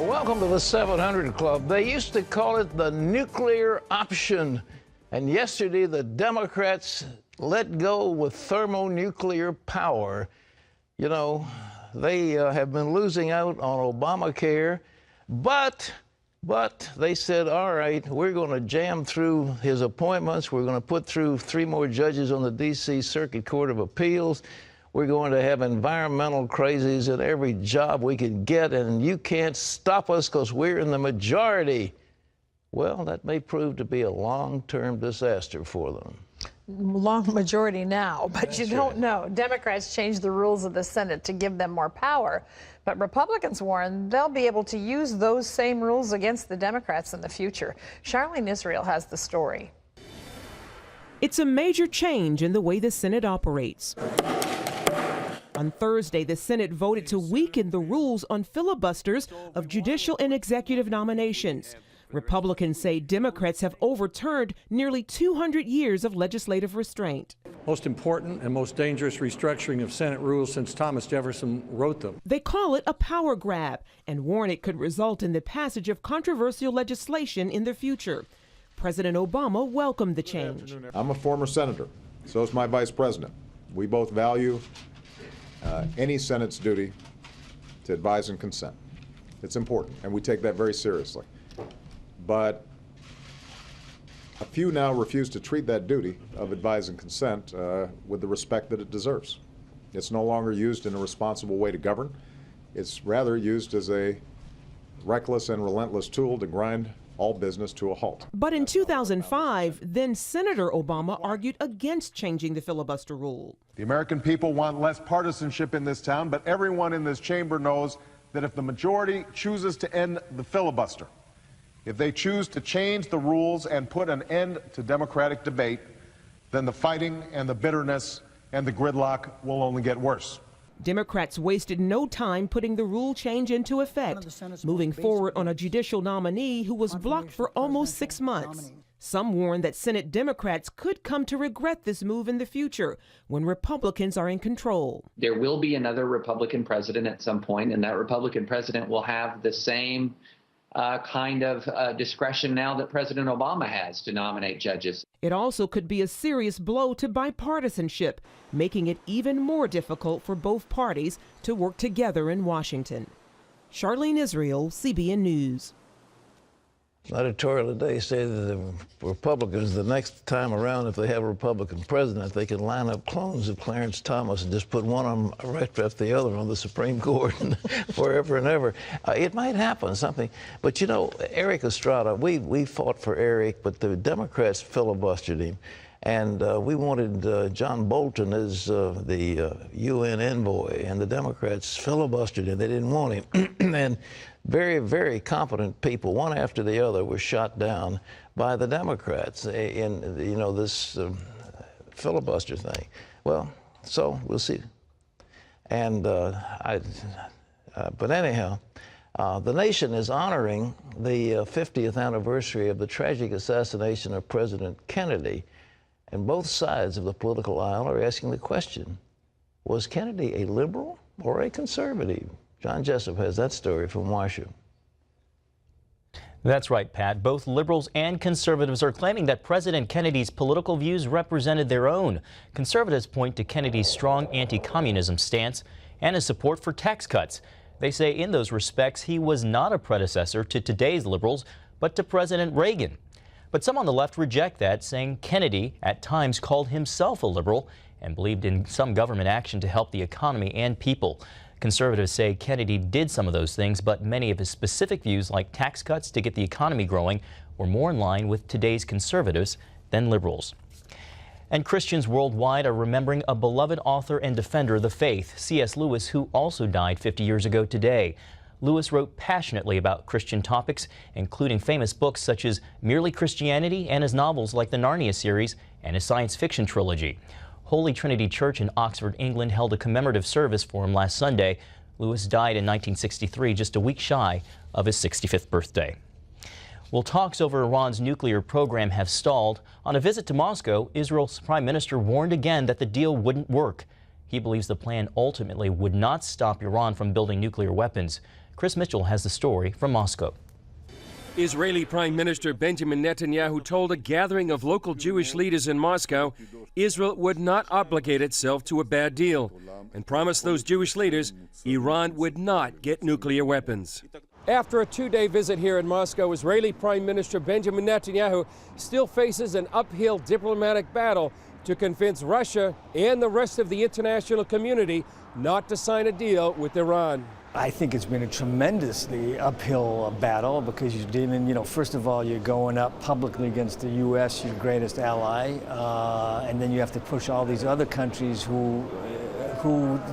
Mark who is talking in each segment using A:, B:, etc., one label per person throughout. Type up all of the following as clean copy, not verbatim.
A: Welcome to the 700 Club. They used to call it the nuclear option. And yesterday, the Democrats let go with thermonuclear power. You know, they have been losing out on Obamacare, but they said, all right, we're going to jam through his appointments. We're going to put through 3 more judges on the D.C. Circuit Court of Appeals. We're going to have environmental crazies at every job we can get, and you can't stop us because we're in the majority. Well, that may prove to be a long-term disaster for them.
B: Long majority now, but you don't know. Democrats changed the rules of the Senate to give them more power, but Republicans warn they'll be able to use those same rules against the Democrats in the future. Charlene Israel has the story.
C: It's a major change in the way the Senate operates. On Thursday, the Senate voted to weaken the rules on filibusters of judicial and executive nominations. Republicans say Democrats have overturned nearly 200 years of legislative restraint.
D: Most important and most dangerous restructuring of Senate rules since Thomas Jefferson wrote them.
C: They call it a power grab and warn it could result in the passage of controversial legislation in the future. President Obama welcomed the change.
E: I'm a former senator. So is my vice president. We both value any Senate's duty to advise and consent. It's important, and we take that very seriously. But a few now refuse to treat that duty of advise and consent with the respect that it deserves. It's no longer used in a responsible way to govern. It's rather used as a reckless and relentless tool to grind all business to a halt.
C: But in 2005, then Senator Obama argued against changing the filibuster rule.
F: The American people want less partisanship in this town, but everyone in this chamber knows that if the majority chooses to end the filibuster, if they choose to change the rules and put an end to democratic debate, then the fighting and the bitterness and the gridlock will only get worse.
C: Democrats wasted no time putting the rule change into effect, moving forward on a judicial nominee who was blocked for almost 6 months. Some warn that Senate Democrats could come to regret this move in the future when Republicans are in control.
G: There will be another Republican president at some point, and that Republican president will have the same kind of discretion now that President Obama has to nominate judges.
C: It also could be a serious blow to bipartisanship, making it even more difficult for both parties to work together in Washington. Charlene Israel, CBN News.
A: Editorial today said that the Republicans, the next time around, if they have a Republican president, they can line up clones of Clarence Thomas and just put one of them right after the other on the Supreme Court forever and ever. It might happen, something. But, you know, Eric Estrada, we fought for Eric, but the Democrats filibustered him. And we wanted John Bolton as the UN envoy, and the Democrats filibustered him. They didn't want him. And very, very competent people, one after the other, were shot down by the Democrats in, you know, this filibuster thing. Well, so we'll see. And but anyhow, the nation is honoring the 50th anniversary of the tragic assassination of President Kennedy. And both sides of the political aisle are asking the question, was Kennedy a liberal or a conservative? John Jessup has that story from Washington.
H: That's right, Pat. Both liberals and conservatives are claiming that President Kennedy's political views represented their own. Conservatives point to Kennedy's strong anti-communism stance and his support for tax cuts. They say in those respects he was not a predecessor to today's liberals, but to President Reagan. But some on the left reject that, saying Kennedy at times called himself a liberal and believed in some government action to help the economy and people. Conservatives say Kennedy did some of those things, but many of his specific views, like tax cuts to get the economy growing, were more in line with today's conservatives than liberals. And Christians worldwide are remembering a beloved author and defender of the faith, C.S. Lewis, who also died 50 years ago today. Lewis wrote passionately about Christian topics, including famous books such as Merely Christianity and his novels like the Narnia series and his science fiction trilogy. Holy Trinity Church in Oxford, England held a commemorative service for him last Sunday. Lewis died in 1963, just a week shy of his 65th birthday. Well, talks over Iran's nuclear program have stalled. On a visit to Moscow, Israel's prime minister warned again that the deal wouldn't work. He believes the plan ultimately would not stop Iran from building nuclear weapons. Chris Mitchell has the story from Moscow.
I: Israeli Prime Minister Benjamin Netanyahu told a gathering of local Jewish leaders in Moscow Israel would not obligate itself to a bad deal and promised those Jewish leaders Iran would not get nuclear weapons. After a two-day visit here in Moscow, Israeli Prime Minister Benjamin Netanyahu still faces an uphill diplomatic battle to convince Russia and the rest of the international community not to sign a deal with Iran.
J: I think it's been a tremendously uphill battle because you're dealing, first of all, you're going up publicly against the U.S., your greatest ally, and then you have to push all these other countries who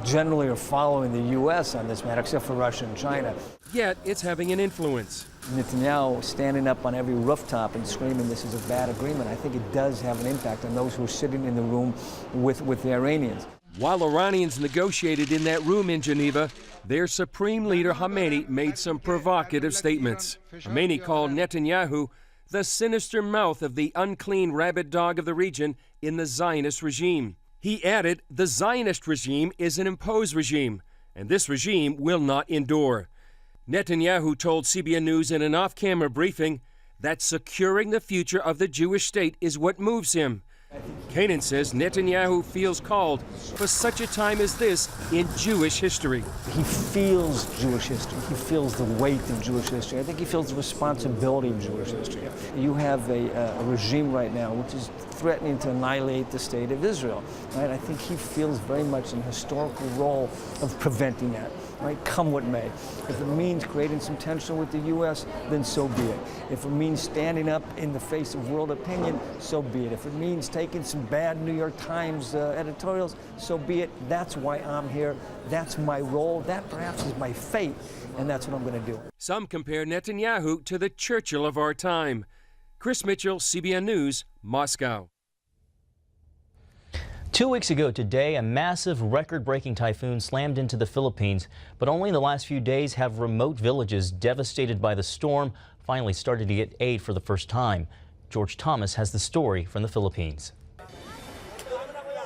J: generally are following the U.S. on this matter, except for Russia and China.
I: Yet it's having an influence.
J: Netanyahu standing up on every rooftop and screaming this is a bad agreement, I think it does have an impact on those who are sitting in the room with the Iranians.
I: While Iranians negotiated in that room in Geneva, their supreme leader Khamenei made some provocative statements. Khamenei called Netanyahu the sinister mouth of the unclean rabid dog of the region in the Zionist regime. He added the Zionist regime is an imposed regime, and this regime will not endure. Netanyahu told CBN News in an off-camera briefing that securing the future of the Jewish state is what moves him. Canaan says Netanyahu feels called for such a time as this in Jewish history.
J: He feels Jewish history. He feels the weight of Jewish history. I think he feels the responsibility of Jewish history. You have a regime right now which is threatening to annihilate the state of Israel. Right? I think he feels very much an historical role of preventing that. Right? Come what may. If it means creating some tension with the U.S., then so be it. If it means standing up in the face of world opinion, so be it. If it means taking some bad New York Times editorials, so be it. That's why I'm here. That's my role. That perhaps is my fate, and that's what I'm going to do.
I: Some compare Netanyahu to the Churchill of our time. Chris Mitchell, CBN News, Moscow.
H: 2 weeks ago today, a massive record-breaking typhoon slammed into the Philippines, but only in the last few days have remote villages devastated by the storm finally started to get aid for the first time. George Thomas has the story from the Philippines.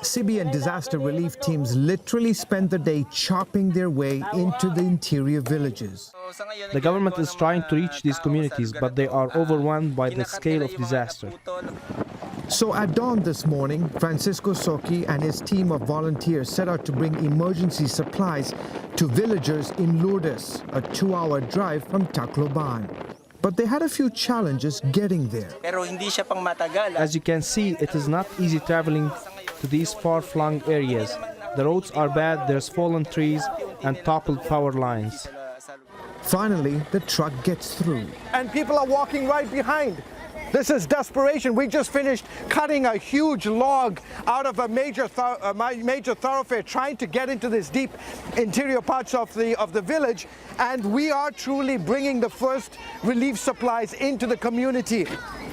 K: CBN disaster relief teams literally spent the day chopping their way into the interior villages.
L: The government is trying to reach these communities, but they are overwhelmed by the scale of disaster.
K: So at dawn this morning, Francisco Soki and his team of volunteers set out to bring emergency supplies to villagers in Lourdes, a 2-hour drive from Tacloban. But they had a few challenges getting there.
L: As you can see, it is not easy traveling to these far-flung areas. The roads are bad, there's fallen trees and toppled power lines.
K: Finally, the truck gets through.
M: And people are walking right behind. This is desperation. We just finished cutting a huge log out of a major thoroughfare, trying to get into this deep interior parts of the village, and we are truly bringing the first relief supplies into the community.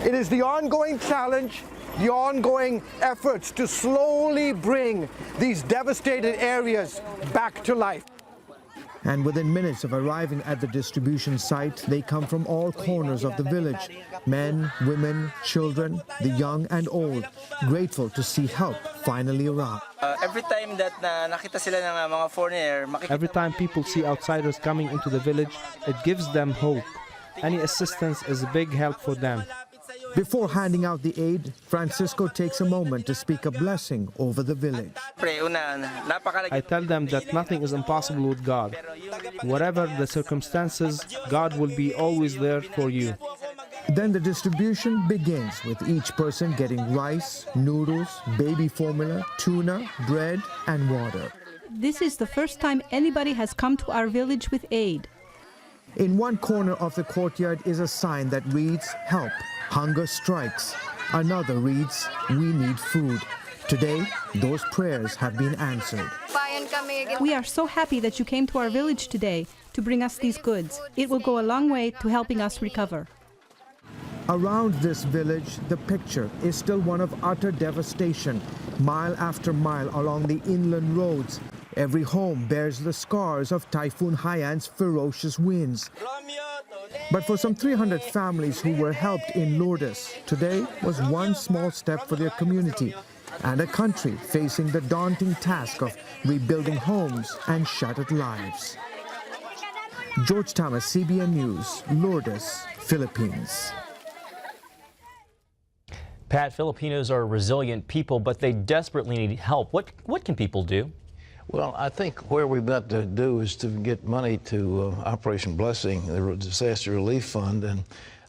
M: It is the ongoing challenge, the ongoing efforts to slowly bring these devastated areas back to life.
K: And within minutes of arriving at the distribution site, they come from all corners of the village. Men, women, children, the young and old, grateful to see help finally arrive.
N: Every time that nakita sila ng mga foreigner,
L: every time people see outsiders coming into the village, it gives them hope. Any assistance is a big help for them.
K: Before handing out the aid, Francisco takes a moment to speak a blessing over the village.
L: I tell them that nothing is impossible with God. Whatever the circumstances, God will be always there for you.
K: Then the distribution begins, with each person getting rice, noodles, baby formula, tuna, bread, and water.
O: This is the first time anybody has come to our village with aid.
K: In one corner of the courtyard is a sign that reads, "Help, hunger strikes." Another reads, "We need food." Today, those prayers have been answered.
O: We are so happy that you came to our village today to bring us these goods. It will go a long way to helping us recover.
K: Around this village, the picture is still one of utter devastation. Mile after mile along the inland roads, every home bears the scars of Typhoon Haiyan's ferocious winds. But for some 300 families who were helped in Lourdes, today was one small step for their community and a country facing the daunting task of rebuilding homes and shattered lives. George Thomas, CBN News, Lourdes, Philippines.
H: Pat, Filipinos are resilient people, but they desperately need help. What can people do?
A: Well, I think where we've got to do is to get money to Operation Blessing, the Disaster Relief Fund, and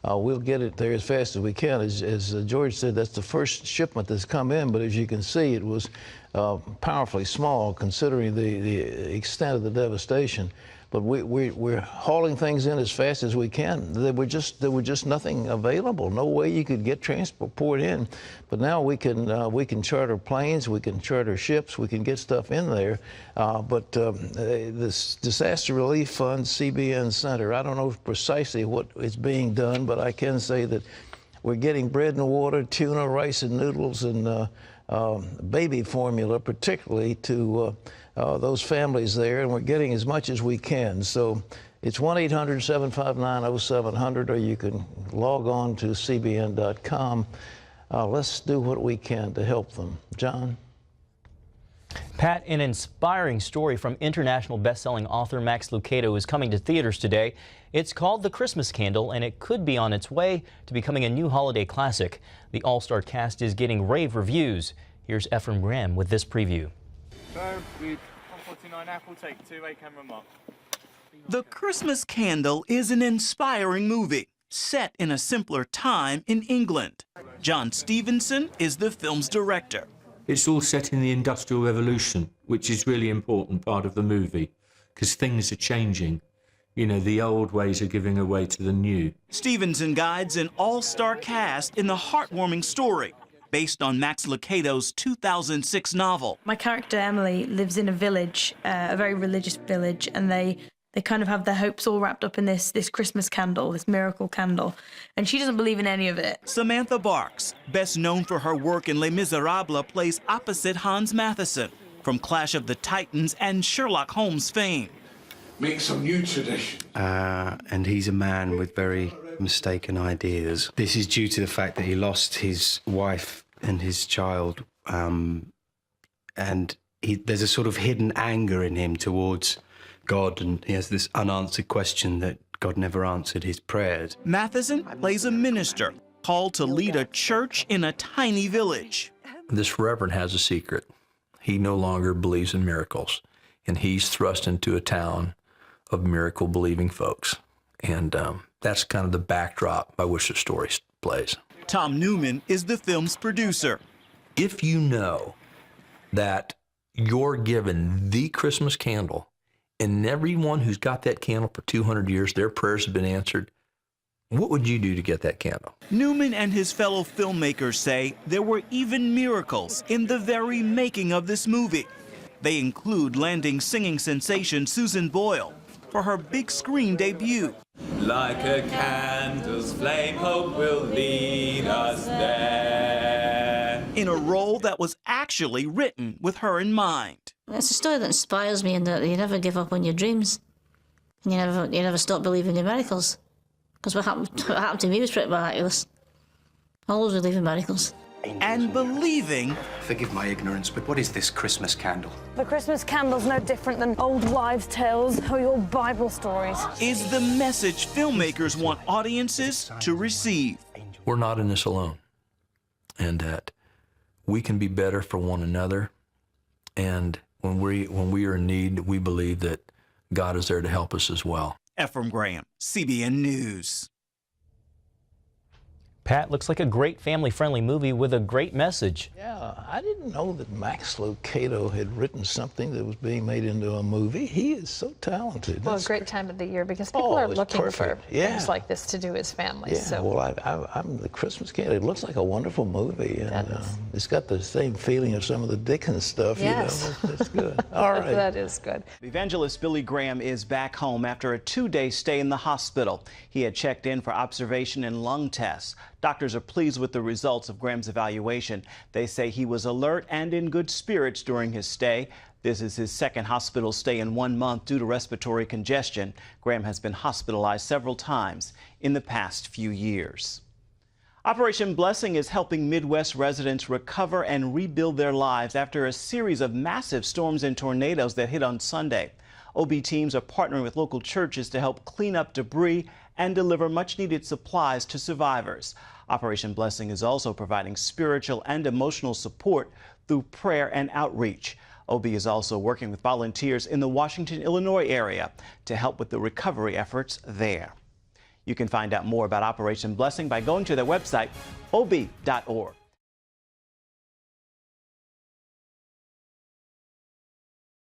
A: we'll get it there as fast as we can. As George said, that's the first shipment that's come in, but as you can see, it was powerfully small considering the extent of the devastation. But we're hauling things in as fast as we can. There were just nothing available. No way you could get transport in. But now we can charter planes, we can charter ships, we can get stuff in there. But this Disaster Relief Fund, CBN Center, I don't know precisely what is being done, but I can say that we're getting bread and water, tuna, rice and noodles, and baby formula, particularly to those families there, and we're getting as much as we can. So it's 1-800-759-0700, or you can log on to cbn.com. Let's do what we can to help them. John?
H: Pat, an inspiring story from international best-selling author Max Lucado is coming to theaters today. It's called The Christmas Candle, and it could be on its way to becoming a new holiday classic. The all-star cast is getting rave reviews. Here's Ephraim Graham with this preview.
P: The Christmas Candle is an inspiring movie set in a simpler time in England. John Stevenson is the film's director.
Q: It's all set in the Industrial Revolution, which is really important part of the movie, because things are changing. You know, the old ways are giving way to the new.
P: Stevenson guides an all-star cast in the heartwarming story based on Max Lucado's 2006 novel.
R: My character Emily lives in a village, a very religious village, and they kind of have their hopes all wrapped up in this Christmas candle, this miracle candle, and she doesn't believe in any of it.
P: Samantha Barks, best known for her work in Les Miserables, plays opposite Hans Matheson from Clash of the Titans and Sherlock Holmes fame.
S: Make some new tradition.
T: And he's a man with very mistaken ideas. This is due to the fact that he lost his wife and his child, and there's a sort of hidden anger in him towards God, and he has this unanswered question that God never answered his prayers.
P: Matheson plays a minister called to lead a church in a tiny village.
U: This reverend has a secret. He no longer believes in miracles, and he's thrust into a town of miracle-believing folks. And that's kind of the backdrop by which the story plays.
P: Tom Newman is the film's producer.
U: If you know that you're given the Christmas candle, and everyone who's got that candle for 200 years, their prayers have been answered, what would you do to get that candle?
P: Newman and his fellow filmmakers say there were even miracles in the very making of this movie. They include landing singing sensation Susan Boyle for her big screen debut.
V: Like a candle's flame, hope will lead us there.
P: In a role that was actually written with her in mind.
W: It's a story that inspires me in that you never give up on your dreams. And you never stop believing in miracles. Because what happened to me was pretty miraculous. I always believe in miracles.
P: And believing.
T: Forgive my ignorance, but what is this Christmas candle?
X: The Christmas candle's no different than old wives' tales or your Bible stories.
P: Is the message filmmakers want audiences to receive.
U: We're not in this alone, and that we can be better for one another. And when we are in need, we believe that God is there to help us as well.
P: Ephraim Graham, CBN News.
H: Pat, looks like a great family-friendly movie with a great message.
A: Yeah, I didn't know that Max Lucado had written something that was being made into a movie. He is so talented.
B: Well, a great time of the year because people are looking for things like this to do as families.
A: Yeah,
B: so.
A: well, I'm the Christmas Candle. It looks like a wonderful movie, and it's got the same feeling of some of the Dickens stuff.
B: Yes.
A: You know, it's good. All right.
B: That is good.
Y: Evangelist Billy Graham is back home after a 2-day stay in the hospital. He had checked in for observation and lung tests. Doctors are pleased with the results of Graham's evaluation. They say he was alert and in good spirits during his stay. This is his second hospital stay in 1 month due to respiratory congestion. Graham has been hospitalized several times in the past few years. Operation Blessing is helping Midwest residents recover and rebuild their lives after a series of massive storms and tornadoes that hit on Sunday. OB teams are partnering with local churches to help clean up debris and deliver much-needed supplies to survivors. Operation Blessing is also providing spiritual and emotional support through prayer and outreach. OB is also working with volunteers in the Washington, Illinois area to help with the recovery efforts there. You can find out more about Operation Blessing by going to their website, ob.org.